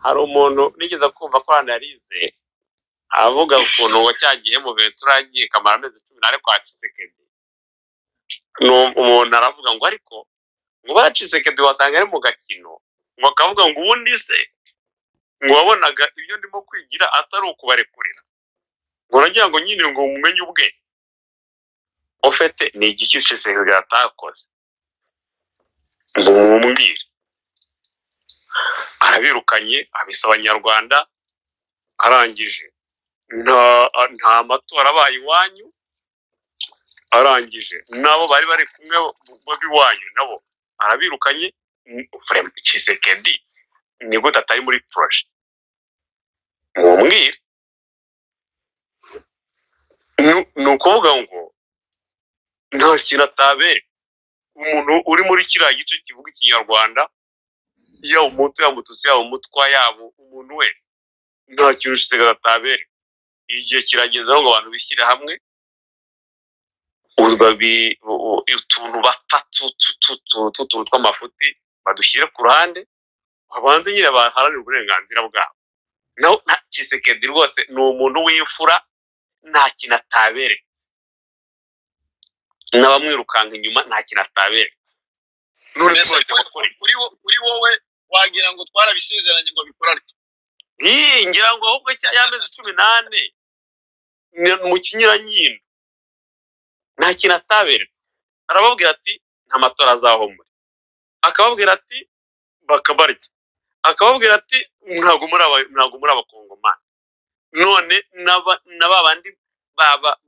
hari umuntu nigeze kumva ko analize avuga ukuntu ngo cyagiye mu Ventura yagiye kamara amezi 10 kwa Tshisekedi. Umuntu aravuga ngo ariko ngo ba Tshisekedi wasanga ari mu gakino, ngo akavuga ngo ubundi se ngo wabonaga ibyo ndimo kwigira atari ukubarekurira, ngo nagira ngo nyine ngo mumenye ubwe ofete ni igiki Tshisekedi atakoze ngo mumbwire. Arabirukanye abisaba Abanyarwanda, arangije nta matora abaye iwanyu, arangije nabo bari bari kumwe babiwanyu nabo arabirukanye. Tshisekedi ni gute atari muri projet mumbwire? Nukuvuga ngo nta kintu atabere umuntu uri muri kiriya gice kivuga Ikinyarwanda, yaba umutu yaba umututsi yaba umutwa yaba umuntu wese, nta kintu Tshisekedi atabere. Igihe kirageze ngo abantu bishyire hamwe, utuntu batatu tw'amafuti badushyire ku ruhande, babanze nyine baharanira uburenganzira bwabo. Naho Tshisekedi rwose ni umuntu w'imfura, nta kintu ataberetse, n'abamwirukanga inyuma nta kintu ataberetse. Kuri wowe wagira ngo twarabisezeranye ngo bikorane? Ngira ngo ahubwo y'amezi 18 mu Kinyiranyino nta kintu ataberetse. Arababwira ati nta matora azaho muri, akababwira ati bakabarya, akababwira ati ntago muri abakongomani. None n'abandi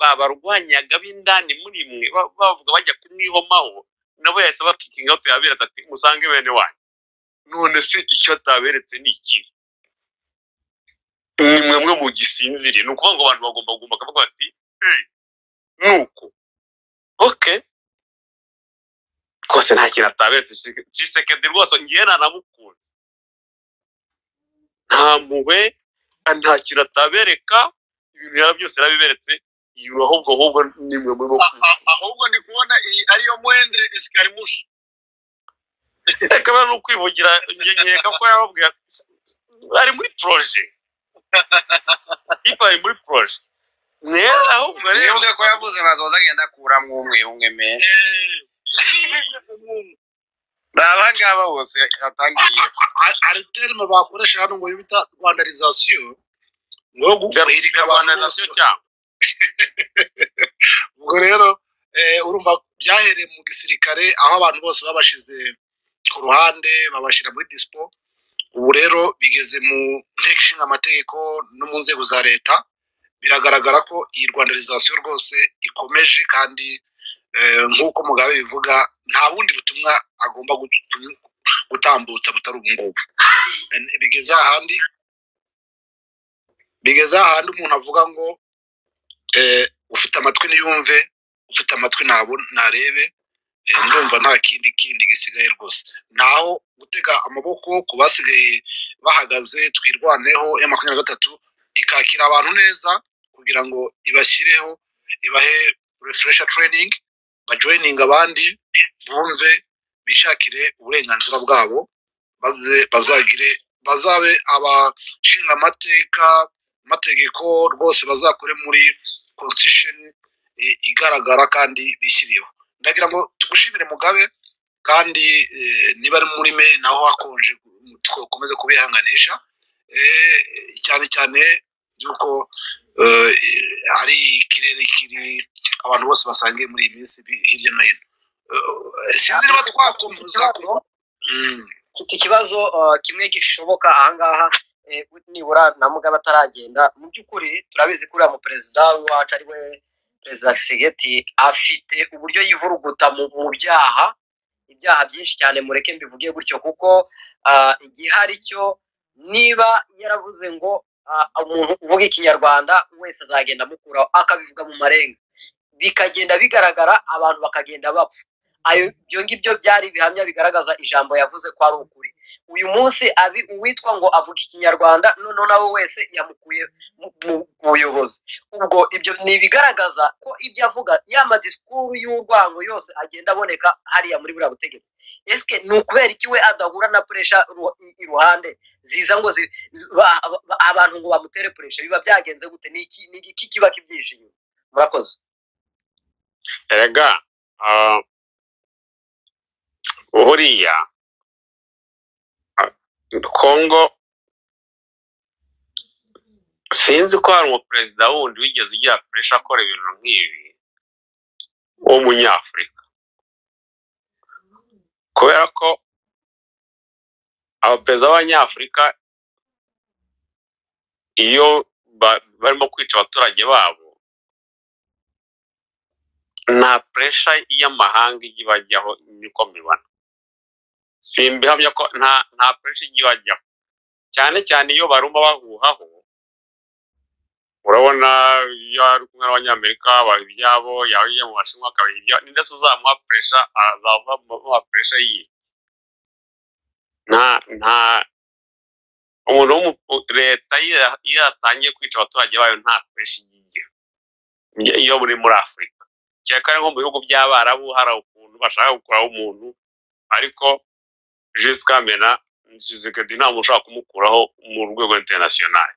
babarwanyaga b'indani muri mwe bavuga bajya kumwihomaho, nabo yahise bakikinga out yaberetse ati musange bene wanyu. None se icyo ataberetse ni iki? Ni mwemwe mu gisinzire. Nuko ngo abantu bagomba kuvuga bati nuko okay kose nta kintu ataberetse. Tshisekedi rwose ngiye nanamukunze, nta muhwe, nta kintu atabereka, ibintu yara byose yarabiberetse. ahubwo nimwe muri ahubwo ndi kubona iyi ariyo Mwendre Escarimuche. Akaba no kwivugira nkeka ko yababwira ari muri projet. Ipa ari muri projet. Ahubwo rero ko yavuze nazoza agenda kuramwe umwe me. Nabangaba bose atangiye. Ari terme bakoresha hano ngo yita rwandalization. Ngo guhirika rwandalization cyangwa. Ubwo rero urumva byahereye mu gisirikare aho abantu bose babashize ku ruhande babashira muri dispo. Ubu rero bigeze mu nteko ishinga amategeko no mu nzego za leta. Biragaragara ko iyi rwandalization rwose ikomeje, kandi nk'uko Mugabe bivuga nta bundi butumwa agomba gutambutsa butari ubu ngubu. Bigeze ahandi umuntu avuga ngo ufite amatwi niyumve, ufite amatwi narebe. Ndumva nta kindi gisigaye rwose, naho gutega amaboko ku basigaye bahagaze twirwaneho M23 ikakira abantu neza kugira ngo ibashyireho, ibahe refresher training, bajoining abandi bumve bishakire uburenganzira bwabo, bazabe abashinga amategeko rwose, bazakore muri constitution igaragara kandi bishyiriyeho. Ndagira ngo tugushimire Mugabe, kandi niba ari muri me naho hakonje tukomeze kubihanganisha, cyane yuko ari ikirere kiri abantu bose basangiye muri iyi minsi hirya no hino. Sinzi niba twakomeza mfite ikibazo kimwe gishoboka ahangaha, nibura na Mugabe ataragenda. Mu by'ukuri turabizi ko uriya mu perezida wacu ari we Perezida Tshisekedi afite uburyo yivuruguta mu ibyaha byinshi cyane, mureke mbivuge gutyo, kuko igihari cyo niba yaravuze ngo umuntu uvuga Ikinyarwanda wese azagenda mukuraho, akabivuga mu marenga, bikagenda bigaragara, abantu bakagenda bapfa. Ibyo ngibyo byari bihamya bigaragaza ijambo yavuze ko ari ukuri. uyu munsi uwitwa ngo avuga ikinyarwanda none nawe wese yamukuye mu buyobozi. Ubwo ibyo ni ibigaragaza ko ibyo avuga y'amadisikuru y'urwango yose agenda aboneka hariya muri buriya butegetsi. Eske ni ukubera iki we adahura na puresha iruhande ziza ngo abantu ngo bamutere puresha? Biba byagenze gute? Ni iki kiba kibyishe inyuma? Murakoze. Erega huriya Kongo sinzi ko hari umuperezida wundi wigeze ugira puresha akora ibintu nk'ibi w'umunyafurika, kubera ko abaperezida b'abanyafurika iyo barimo kwica abaturage babo nta puresha y'amahanga ijya ibajyaho, niko mbibona. Simbihamya ko nta puresha ijya ibajyaho, cyane cyane iyo baruma bahuhaho. Urabona iyo ari kumwe n'abanyamerika baha ibyabo, yaje mu Bashinwa akabaha ibyabo, ninde se uzamuha puresha? Azamuha puresha y'iki? nta umuntu leta iyo yatangiye kwica abaturage bayo nta puresha igira iyo buri muri Afurika. Cyakare nko mu bihugu by'Abarabu hari ukuntu bashaka gukuraho umuntu, ariko jusqu'à maintenant Tshisekedi nta muntu ushaka kumukuraho mu rwego international.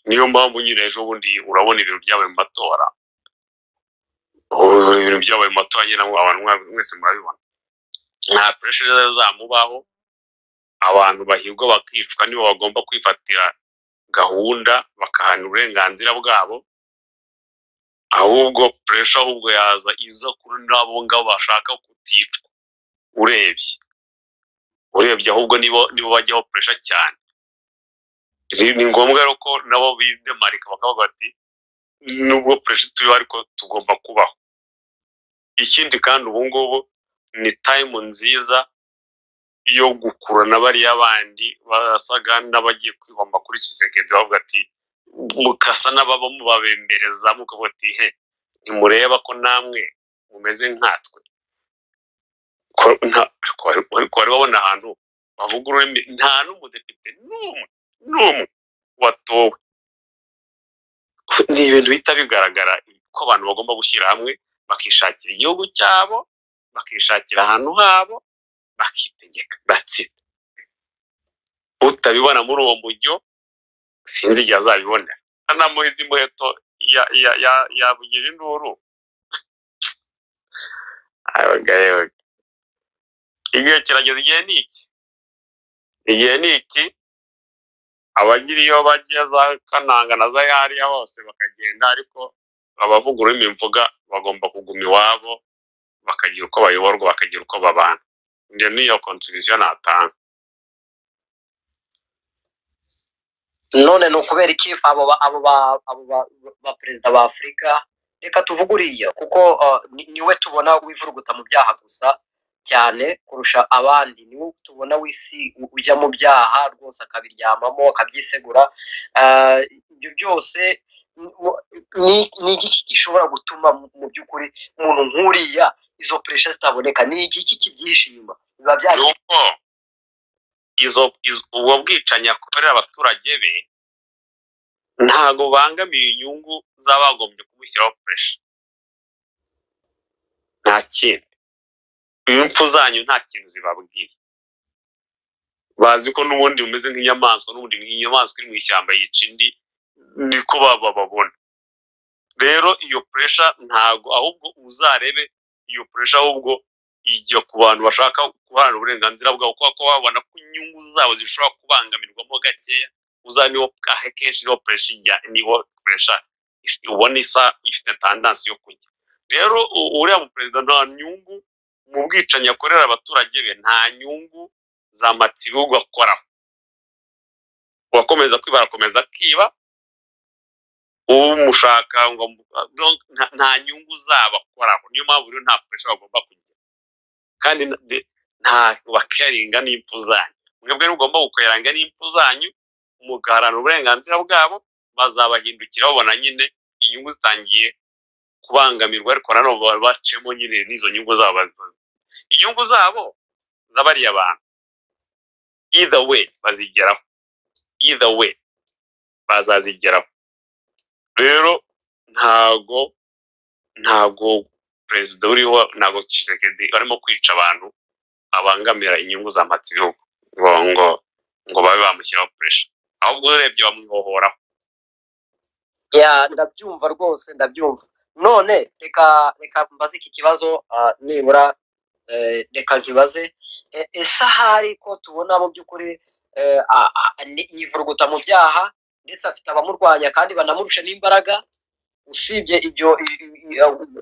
Niyo mpamvu nyine ejo bundi urabona ibintu byabaye mu matora, ibintu byabaye mu matora nyine abantu mwese murabibona. Nta puresha zamubaho, abantu bahigwa bakicwa nibo bagomba kwifatira gahunda bakahana uburenganzira bwabo, ahubwo puresha ahubwo yaza iza kuri nabo ngabo bashaka kuticwa. Urebye ahubwo nibo bajyaho puresha cyane. Ni ngombwa rero ko nabo bidemarika bakavuga bati nubwo puresha turiho ariko tugomba kubaho. Ikindi kandi ubu ngubu ni time nziza yo gukurana bariya bandi basaga n'abagiye kwihomba kuri Tshisekedi, bavuga ati mukasa n'ababa mubabembereza mukavuga ati he nimureba ko namwe mumeze nkatwe. Ariko wari wabona ahantu bavuga ururimi nta n'umudepite n'umwe watowe. Ni ibintu bihita bigaragara ko abantu bagomba gushyira hamwe bakishakira igihugu cyabo, bakishakira ahantu habo, bakitegeka. That's utabibona muri uwo mujyo sinzi igihe azabibona. Anamuhiza imuheto yabugira induru. Igihe kirageze. Igihe ni iki abagira iyo bajya za Kananga na za Yariya hose bakagenda, ariko abavuga ururimi mvuga bagomba kuguma iwabo bakagira uko bayoborwa, bakagira uko babana. Nge niyo contribution natanga. None no kubera iki abo ba perezida ba Afrika, reka tuvuge uriya kuko niwe tubona wivuruguta mu byaha gusa cyane kurusha abandi, niwe tubona wisi ujya mu byaha rwose akabiryamamo akabyisegura. Ibyo byose ni igiki gishobora gutuma mu by'ukuri umuntu nk'uriya izo puresha zitaboneka? Ni igiki kibyishe inyuma? Biba byari nuko ubwo bwicanyi akorera abaturage be ntago bangamiye inyungu z'abagombye kumushyiraho puresha. Nta kindi. Impfu zanyu nta kintu zibabwiye. Bazi ko n'ubundi bumeze nk'inyamaswa, n'ubundi nk'inyamaswa iri mu ishyamba yica indi, niko babona. Rero iyo puresha ntago, ahubwo uzarebe iyo puresha ahubwo ijya ku bantu bashaka guharanira uburenganzira bwabo, kuko babona ko inyungu zabo zishobora kubangamirwamo gakeya. Uzaniho kenshi niho puresha ijya, niho puresha ubona isa ifite tendansi yo kujya. Rero uriya mu perezida nta nyungu mu bwicanyi akorera abaturage be, nta nyungu za matsibihugu akoraho. Wakomeza kwiba arakomeza akiba, umushaka ngo nta nyungu zabo akoraho. Niyo mpamvu rero nta puresha bagomba kugira, kandi nta bakaringa n'impfu zanyu. Mwebwe mugomba gukoreranga n'impfu zanyu, mugaharanira uburenganzira bwabo, bazabahindukira babona nyine inyungu zitangiye kubangamirwa, ariko nanone bacemo nyine n'izo nyungu zabo. Inyungu zabo zabariya abantu either way bazigeraho, either way bazazigeraho. Rero ntago perezida uriho, ntago Tshisekedi barimo kwica abantu abangamira inyungu za Mpatsibihugu ngo babe bamushyiraho pressure, ahubwo urebye bamwihohoraho. Ndabyumva rwose, ndabyumva. None reka mbaze iki kibazo, nibura reka nkibaze, ese ahari ko tubona mu by'ukuri yivuruguta mu byaha ndetse afite abamurwanya kandi banamurusha n'imbaraga, usibye ibyo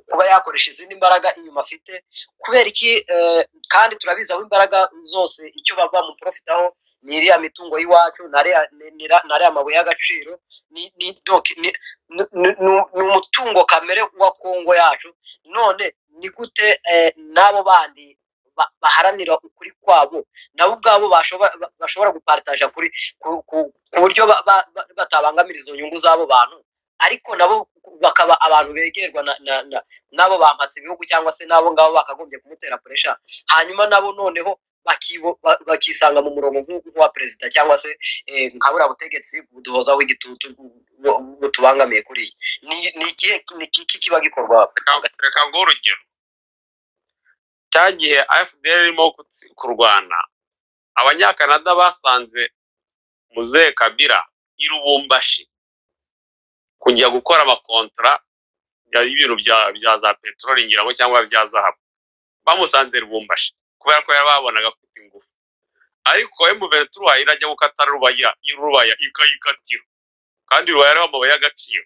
kuba yakoresha izindi mbaraga inyuma afite, kubera iki? Kandi turabizi aho imbaraga zose icyo baba mu profitaho ni iriya mitungo y'iwacu, nariya mabuye y'agaciro, ni umutungo kamere wa Kongo yacu. None ni gute n'abo bandi baharanira ukuri kwabo nabo ubwabo bashobora gupartaja ku buryo batabangamira izo nyungu z'abo bantu, ariko nabo bakaba abantu begerwa nabo bampatse ibihugu cyangwa se nabo ngabo bakagombye kumutera pressure, hanyuma nabo noneho bakisanga mu murongo nk'uwa perezida cyangwa se nkabura butegetsi buduhozaho igitutu butubangamiye kuri ni iki kiba gikorwa. Reka ngo urugero cyagihe AFDL irimo kurwana, abanyakanada basanze Muzehe Kabila i Lubumbashi kujya gukora amakontra y'ibintu bya za petroli ngiramo cyangwa bya zahabu, bamusanze Lubumbashi kubera ko yababonaga afite ingufu. Ariko M23 irajya gukata Rubaya ikayikatira, kandi Rubaya ari amabuye y'agaciro.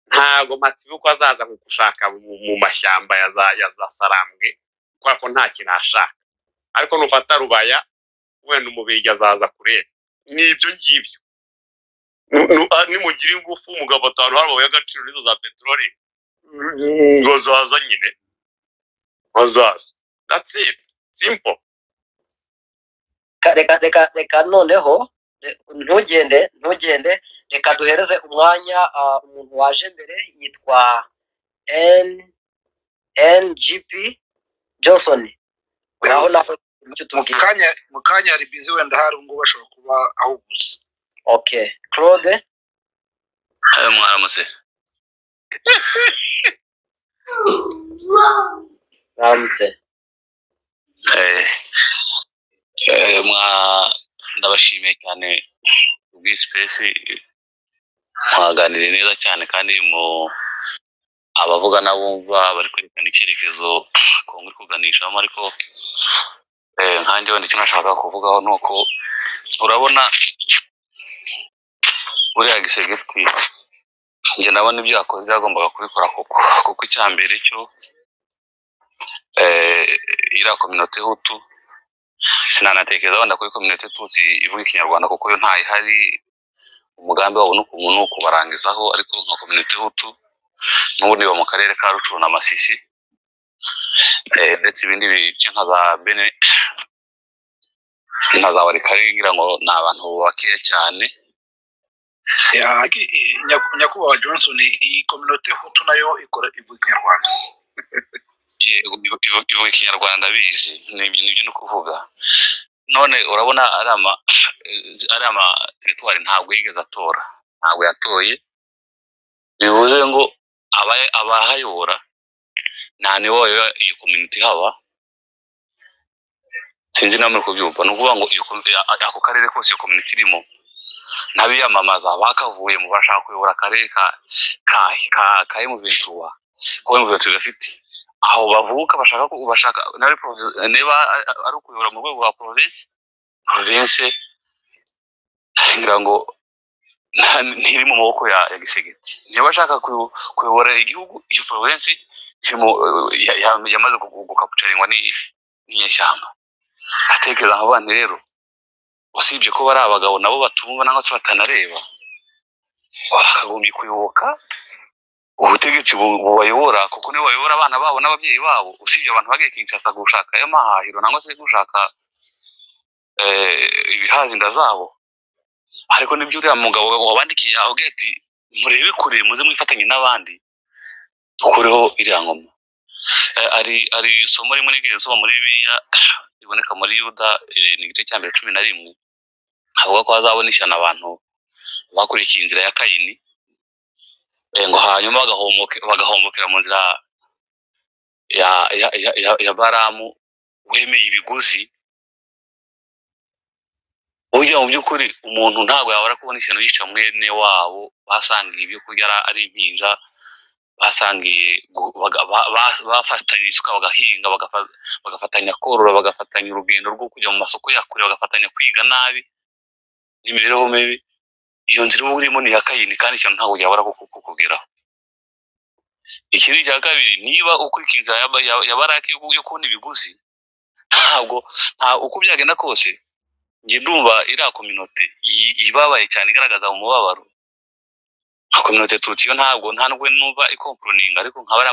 Ntago Mpatsibihugu azaza gushaka mu mashyamba ya za Sarambwe kwa ko nta kinashaka, ariko nufata Rubaya wenda umubiri azaza kureba. Nibyo ngibyo nimugira ingufu mugabo atanu hari amabuye y'agaciro nizo za petroli gozaza nyine bazaza. That's it, simple. Reka noneho ntugende, reka duhereze umwanya umuntu waje mbere yitwa NGP Johnson. Aho naho icyo tumubwira mu kanya ari busy, wenda hari ngo bashobora kuba aho gusa. Okay, Claude. Mwaramutse. Mwaramutse. Ndabashimiye cyane ubwispace, mwaganiriye neza cyane kandi mu abavuga n'abumva bari kwerekana icyerekezo Kongo iri kuganishamo. Ariko nkanjye wenda icyo nashaka kuvugaho nuko urabona uriya Gisegeti njye nabona ibyo yakoze yagombaga kubikora kuko icyambere cyo ira communauté Hutu sinanatekereza wenda kuri communauté Tutsi ivuga Ikinyarwanda kuko yo ntayihari, umugambi wabo nuko kubarangizaho. Ariko nka communauté Hutu n'ubundi bo mu karere ka Rucuru na Masisi ndetse ibindi bice nka za Bene na za Warikare ngira ngo ni abantu bakiye cyane. Nyakubahwa Johnson, iyi communauté Hutu nayo ikora ivuga Ikinyarwanda. Ivuga Ikinyarwanda bizi n'ibyo no kuvuga. None urabona ari ama territoire ntabwo yigeze atora, ntabwo yatoye. Bivuze ngo abahayora nta ni wowe iyo community haba, sinzi namwe kubyumva. No kuvuga ngo iyo ako karere kose iyo community irimo nabiyamamaza bakavuye mu bashaka kuyobora akarere ka M23 ko M23 gafite aho bavuka bashaka niba ari ukuyobora mu rwego rwa province ngira ngo ntiri mu maboko ya Gisegeti. Niba bashaka kuyobora igihugu, iyo province yamaze gukapucaringwa n'inyeshyamba. Atekereza aho bandi rero, usibye ko bari abagabo nabo batumva nangwa se batanareba, bakagombye kuyoboka ubutegetsi bubayobora, kuko nibo bayobora abana babo n'ababyeyi babo. Usibye abantu bagiye Kinshasa gushaka y'amahahiro nangwa se gushaka ibihazi ndazabo. Ariko nibyo uriya mugabo wabandikiye Ogeti, murebe kure muze mwifatanye n'abandi dukureho iriya ngoma. Ari somo rimwe nigeze nsoma muri Bibiliya iboneka muri Yuda ni igice cya mbere 11 havuga ko hazabona ishyano abantu bakurikiye inzira ya Kayini ngo hanyuma bagahomokera mu nzira ya Baramu wemeye ibiguzi. Burya mu by'ukuri umuntu ntabwo yabara kubona ishyano yica mwene wabo basangiye ibyo kurya ari impinja, basangiye bafatanya isuka bagahinga bagafatanya korora bagafatanya urugendo rwo kujya mu masoko yakure bagafatanya kwiga nabi n'imibereho mibi. Iyo nzira uba urimo ni ya Kayini kandi ishyano ntabwo yabara kukugeraho. Ikindi cya kabiri, niba ukurikiza ya Baraki yo kubona ibiguzi, ntabwo uko byagenda kose nge ndumva iriya community ibabaye cyane igaragaza umubabaro. Nka community tutiyo ntabwo ntanwe numva ikomproninga, ariko nkabara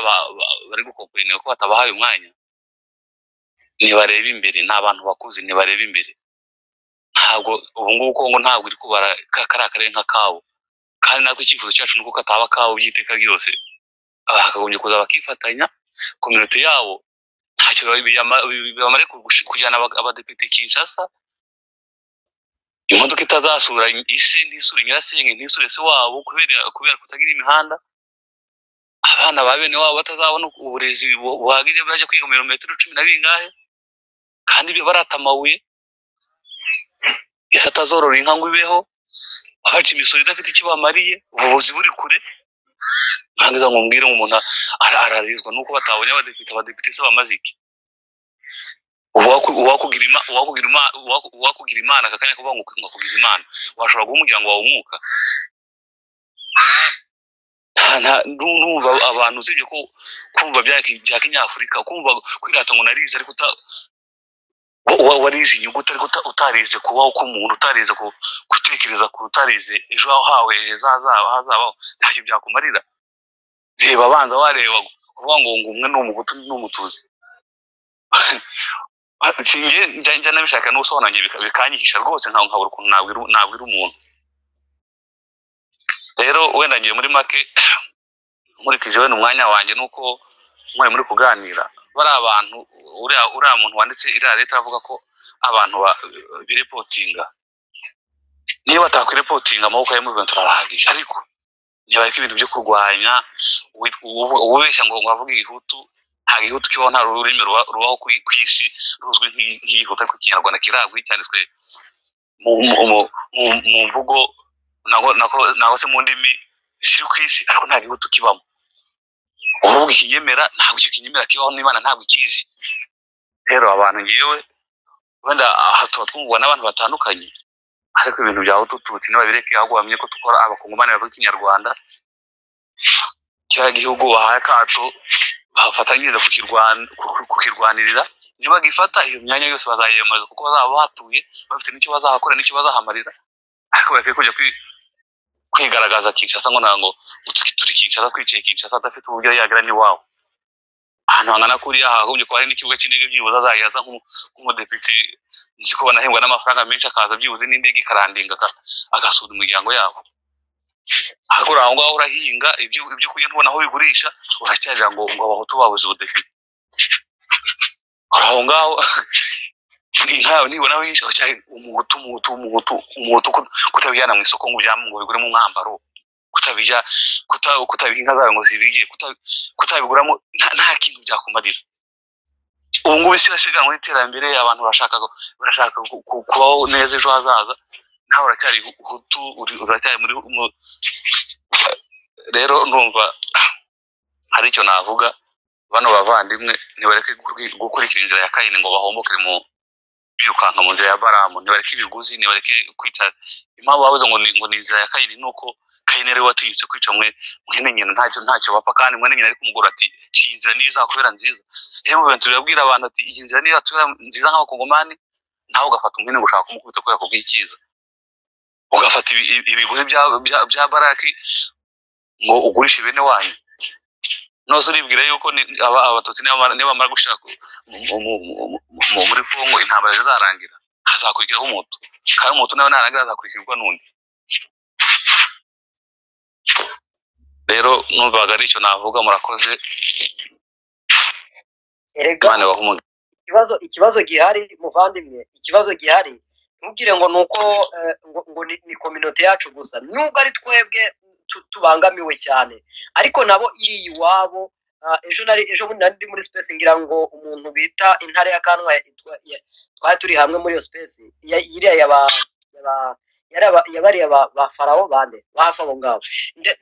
bari gukomproninga ko batabahaye umwanya. Nibareba imbere, n'abantu bakuze nibareba imbere. Ntabwo ubu ngubu Kongo ntabwo iri kubara karakare nka kawo, kandi nako icyifuzo cyacu nuko kataba kawo byiteka ryose. Bakagombye kuza bakifatanya community yabo, ntacyo bamare kujyana abadepite Kinshasa, imodoka itazasura ise ntisura Nyirasenge ntisure se wabo kubera kutagira imihanda, abana ba bene wabo batazabona uburezi buhagije baje kwiga metero 10 na bingahe, kandi ibyo baratamabuye isa tazorora inka ngo ibeho, abaca imisoro idafite ikibamariye, ubuvuzi buri kure. Ntangiza ngo mbwire umuntu ararizwa nuko batabonye abadepite se bamaziki. Uwakugira Imana kakanya kuvuga ngo kugiza Imana, washobora guhumuryango wawe umwuka. Numva abantu usibye ko kumva bya Kinyafurika, kumva kwirata ngo narize ariko warize inyuguti ariko utarize kubaho k'umuntu, utarize gutekereza ku utarize ejo hawe hazabaho, ntacyo byakumarira. Reba abanza wareba kuvuga ngo umwe n'umuhutu n'umutuzi. Singe njya nabishaka n'usobananye bikanyihisha rwose nkabura ukuntu nabwira umuntu. Rero wenda ngiye muri make nkurikije we n'umwanya wanjye nuko mwari muri kuganira bari abantu uriya muntu wanditse iriya leta avuga ko abantu birepotinga. Niba batakwirepotinga amaboko ya movement arahagije, ariko niba ariko ibintu byo kurwanya ububeshya ngo bavuge igihutu, nta gihutu kibaho, nta rurimi rubaho ku isi ruzwi nk'igihutu, ariko Ikinyarwanda kiragwi cyanditswe mu mvugo naho se mu ndimi ziri ku isi, ariko nta gihutu kibamo. Uvuga ikinyemera ntabwo icyo kinyemera kibaho, n'Imana ntabwo ikizi. Rero abantu ngewe wenda tuba twumvwa n'abantu batandukanye, ariko ibintu bya Tututsi n'ababireke ahubwo bamenye ko tukora abakongomani bavuga Ikinyarwanda. Kiriya gihugu bahaye akato bafatanyiriza kukirwanirira, niba gifata iyo myanya yose bazayiyemeza kuko bazaba batuye bafite n'icyo bazahakora n'icyo bazahamarira. Ariko bareke kujya kwigaragaza Kinshasa ngo nango turi Kinshasa, twicaye Kinshasa adafite uburyo yagera n'iwabo. Ahantu hangana kuriya hagombye kuba hari n'ikibuga cy'indege byibuze azayaza nk'umudepite, nzi ko banahembwa n'amafaranga menshi akaza byibuze n'indege ikarandinga agasura imiryango yabo. Ahakora aho ngaho urahinga ibyo kurya ntubona aho bigurisha, uracyarira ngo abahutu babuze ubudepite. Aho ngaho nkawe nibona aho yisha cyane umuhutu kutabijyana mu isoko ngo bigure mu mwambaro, kutabihinga zawe ngo zibige, kutabiguramo nta kintu byakumarira. Ubu ngubu isi irasiganwa n'iterambere, abantu barashaka kubaho neza ejo hazaza, nawe uracyari hutu, uracyari muri rero ndumva hari icyo navuga. Bano bavandimwe nibareke gukurikira inzira ya Kayini ngo bahombokere mu birukanka mu nzira ya Baramu, nibareke ibiguzi, nibareke kwica. Impamvu bavuze ngo ni inzira ya Kayini nuko Kayini rero watinyutse kwica mwene nyina, ntacyo bapfa, kandi mwene nyina ari kumugura ati iyi nzira nizakubera nziza. Rero mu bintu birabwira abantu ati iyi nzira nizakubera nziza nk'abakongomani, nawe ugafata umwene ngo ushaka kumukubita kubera kubw'icyiza, ugafata ibiguzi bya Baraki ngo ugurishe bene wanyu. Nose uribwira yuko abatutsi niba gushaka muri Kongo intambara zizarangira, hazakurikiraho umutu, kandi umutu nawe narangira azakurikirwa n'undi. Rero numvaga ari icyo navuga. Murakoze. Erega ikibazo gihari muvandimwe, ikibazo gihari ntugire ngo nuko ngo ni community yacu gusa, nubwo ari twebwe tubangamiwe cyane, ariko nabo iri iwabo. Ejo bundi nari muri space ngira ngo umuntu bita Intare ya Kanwa twari turi hamwe muri iyo space iriya yabari ba Farao bande bahafa abo ngabo.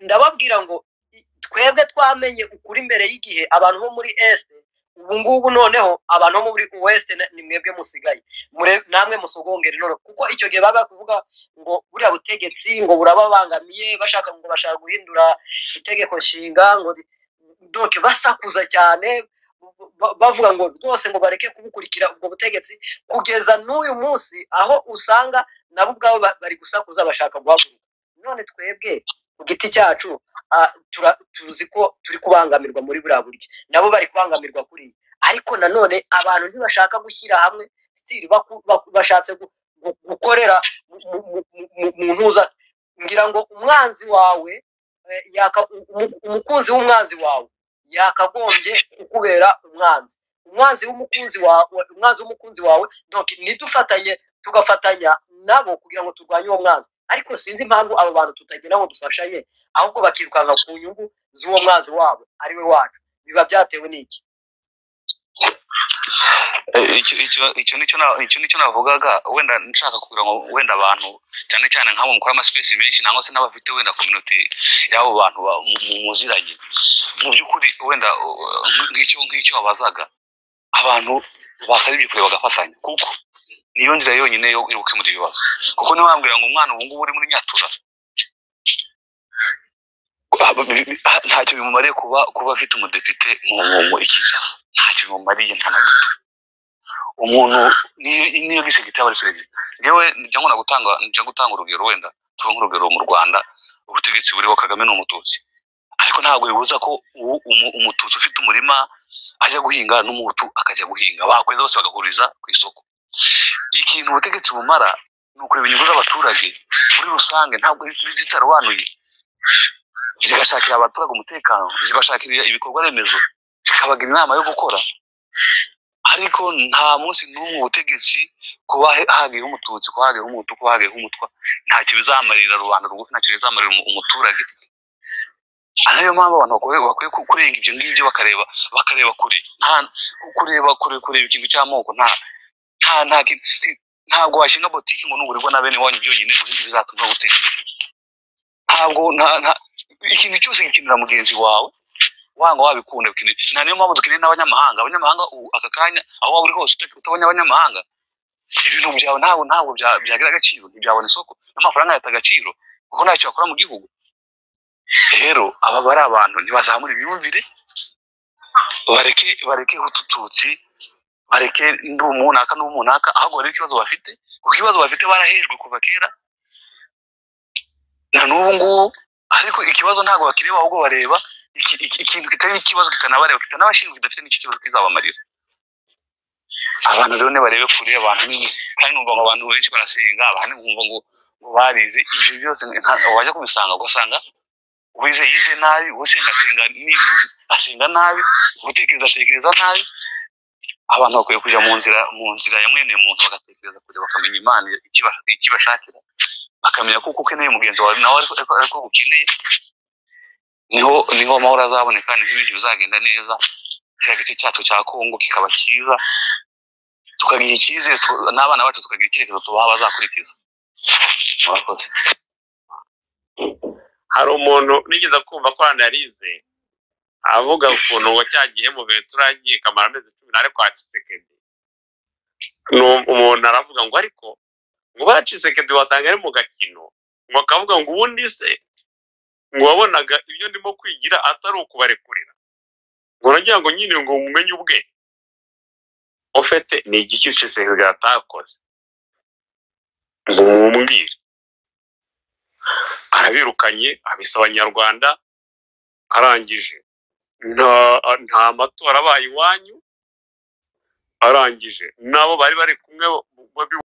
Ndababwira ngo twebwe twamenye ukuri imbere y'igihe, abantu bo muri Est ubu ngubu noneho abantu bo muri West ni mwebwe musigaye namwe musogongera none, kuko icyo gihe baba kuvuga ngo buriya butegetsi ngo burababangamiye, bashaka guhindura itegeko nshinga, ngo doke basakuza cyane bavuga ngo rwose ngo bareke kubukurikira ubwo butegetsi, kugeza n'uyu munsi aho usanga nabo ubwabo bari gusakuza bashaka guhaguruka. None twebwe ku giti cyacu tuzi ko turi kubangamirwa muri buriya buryo, nabo bari kubangamirwa kuri, ariko nanone abantu ntibashaka gushyira hamwe, stili bashatse gukorera mu ntuza. Ngira ngo umwanzi wawe umukunzi w'umwanzi wawe yakagombye kukubera umwanzi w'umukunzi wawe. Donc nidufatanye tugafatanya nabo kugira ngo turwanye uwo mwanzi, ariko sinzi impamvu abo bantu tutagira ngo dufashanye, ahubwo bakirukanka ku nyungu z'uwo mwanzi wabo ari we wacu. Biba byatewe n'iki? icyo nicyo navugaga, wenda nshaka kugira ngo wenda abantu cyane cyane nk'abo mukora amaspace menshi nangwa se n'abafite wenda community y'abo bantu muziranye, mu by'ukuri wenda nk'icyo wabazaga, abantu bakaribye kure bagafatanya, kuko niyo nzira yonyine yo gukemura ibibazo. Kuko niba wambwira ngo umwana ubu ngubu uri muri Nyatura ntacyo bimumariye kuba afite umudepite mu Kinshasa, ntacyo bimumariye nta na gito. Umuntu niyo gisegita bari perezida, njyewe njya gutanga urugero, wenda tuba nk'urugero mu Rwanda ubutegetsi buriho Kagame n'umututsi, ariko ntabwo bibuza ko umututsi ufite umurima ajya guhinga n'umuhutu akajya guhinga, bakweza bose bagahuriza ku isoko. Ikintu ubutegetsi bumara ni ukureba inyungu z'abaturage muri rusange, ntabwo zitarobanuye, zigashakira abaturage umutekano, zibashakira ibikorwa remezo, zikabagira inama yo gukora. Ariko nta munsi n'umwe ubutegetsi kuba hagiyeho umututsi, kuba hagiyeho umuhutu, kuba hagiyeho umutwa, ntacyo bizamarira rubanda rugufi, ntacyo bizamarira umuturage. Ariyo mpamvu abantu bakwiye kurenga ibyo ngibyo bakareba kure, kureba ikintu cy'amoko. Ntabwo washinga botiki ngo nuburirwa na bene wanyu byonyine bizatuma gutera imbere. Ntabwo ikintu cyose gikenera mugenzi wawe, wanga wabikunda. Niyo mpamvu dukeneye n'abanyamahanga. Abanyamahanga aka kanya aho waba uri hose utabonye abanyamahanga, ibintu byawe ntabwo byagira agaciro, ntibyabona isoko, n'amafaranga yata agaciro, kuko ntacyo bakora mu gihugu. Rero aba bari abantu ntibazamura imyumvire, bareke utututsi, bareke n'umunaka, ahubwo bareke ikibazo bafite, kuko ikibazo bafite barahejwe kuva kera na n'ubu ngubu. Ariko ikibazo ntabwo bakireba, ahubwo bareba ikintu kitari ikibazo, kitanabareba, kitanabashinzwe, kidafite n'icyo kibazo kizabamarira. Abantu rero barebe kure, abantu kandi numva ngo abantu benshi barasenga, abantu nkumva ngo barize, ibyo byose wajya kubisanga ugasanga uwize yize nabi, usenga asenga nabi, utekereza nabi. Abantu bakwiye kujya mu nzira ya mwene muntu, bagatekereza kure, bakamenya Imana ikibashakira, bakamenya ko ukeneye mugenzi wawe nawe ariko ukeneye, niho amahoro azaboneka, niho ibintu bizagenda neza, kiriya gice cyacu cya Kongo kikaba cyiza, tukagira icyizere, n'abana bacu tukagira icyerekezo tubaha bazakurikiza. Murakoze. Hari umuntu nigeze kumva ko yarize avuga ukuntu ngo cyagiye mu Ventura yagiye kamara amezi 10 ariko kwa Tshisekedi. Umuntu aravuga ngo ariko ngo ba Tshisekedi wasanga ari mu gakino, ngo akavuga ngo ubundi se ngo wabonaga ibyo ndimo kwigira atari ukubarekurira, ngo nagira ngo nyine ngo mumenye ubwe ofete ni igiki Tshisekedi atakoze ngo mumbwire. Arabirukanye abisa Abanyarwanda, arangije nta matora abaye iwanyu, arangije nabo bari kumwe